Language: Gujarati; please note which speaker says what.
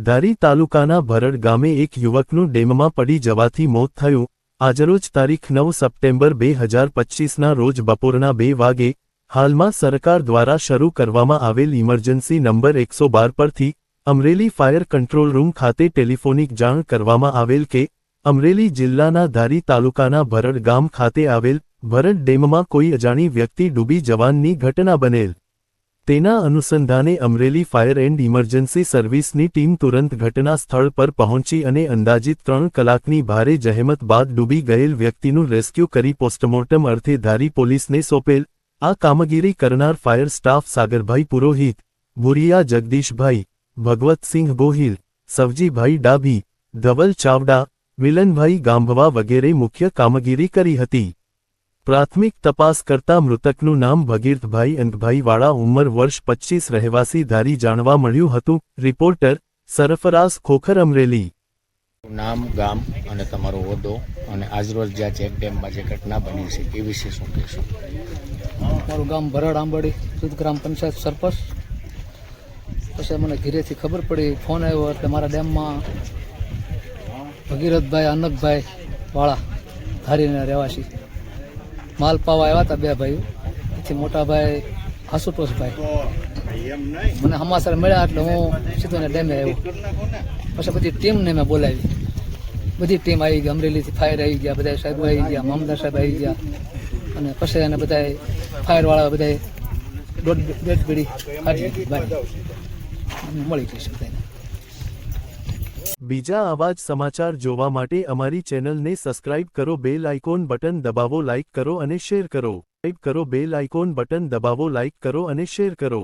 Speaker 1: ધારી તાલુકાના ભરડ ગામે એક યુવકનું ડેમમાં પડી જવાથી મોત થયું। આજરોજ તારીખ 9 સપ્ટેમ્બર 2025ના રોજ બપોરના 2 વાગે હાલમાં સરકાર દ્વારા શરૂ કરવામાં આવેલ ઇમરજન્સી નંબર 112 પરથી અમરેલી ફાયર કંટ્રોલ રૂમ ખાતે ટેલિફોનિક જાણ કરવામાં આવેલ કે અમરેલી જિલ્લાના ધારી તાલુકાના ભરડ ગામ ખાતે આવેલ ભરડ ડેમમાં કોઈ અજાણી વ્યક્તિ ડૂબી જવાની ઘટના બનેલ। તેના અનુસંધાને અમરેલી ફાયર એન્ડ ઇમરજન્સી સર્વિસની ટીમ તુરંત ઘટના સ્થળ પર પહોંચી અને અંદાજિત 3 કલાકની ભારે જહેમત બાદ ડૂબી ગયેલ વ્યક્તિનું રેસ્ક્યુ કરી પોસ્ટમોર્ટમ અર્થે ધારી પોલીસને સોંપેલ। આ કામગીરી કરનાર ફાયર સ્ટાફ સાગરભાઈ પુરોહિત, ભુરિયા જગદીશભાઈ, ભગવતસિંહ ગોહિલ, સવજીભાઈ ડાભી, ધવલ ચાવડા, મિલનભાઈ ગાંભવા વગેરે મુખ્ય કામગીરી કરી હતી। પ્રાથમિક તપાસ કરતા મૃતકનું નામ ભગીરથભાઈ અંગભાઈ વાળા ઉંમર વર્ષ 25 રહેવાસી ધારી જાણવા મળ્યું હતું। રિપોર્ટર સરફરાઝ ખોખર, અમરેલી।
Speaker 2: નામ, ગામ અને તમારો હોદ્દો અને આજરોજ જ્યાં ચેક ડેમમાં જે ઘટના બની છે એ વિશે શું કહેશો?
Speaker 3: મારું ગામ ભરડ આંબડી સુદ ગ્રામ પંચાયત સરપંચ। પછી મને ઘરેથી ખબર પડી, ફોન આવ્યો એટલે મારા ડેમમાં ભગીરથભાઈ અનકભાઈ વાળા ધારીના રહેવાસી માલ પાવા આવ્યા હતા, 2 ભાઈઓ। એથી મોટા ભાઈ આશુતોષભાઈ મને સમાચાર મળ્યા એટલે હું સીધો ડેમે આવ્યો। પછી બધી ટીમને મેં બોલાવી, બધી ટીમ આવી ગઈ, અમરેલીથી ફાયર આવી ગયા, બધા સાહેબો આવી ગયા, મામદાર સાહેબ આવી ગયા અને પછી એને બધા ફાયરવાળા બધા ડેડ ગળી કાઢી મળી ગઈ છે બધાને।
Speaker 1: બીજા આવા જ સમાચાર જોવા માટે અમારી ચેનલને સબસ્ક્રાઇબ કરો, બેલ આઇકોન બટન દબાવો, લાઇક કરો અને શેર કરો। સબસ્ક્રાઇબ કરો, બેલ આઇકોન બટન દબાવો, લાઇક કરો અને શેર કરો।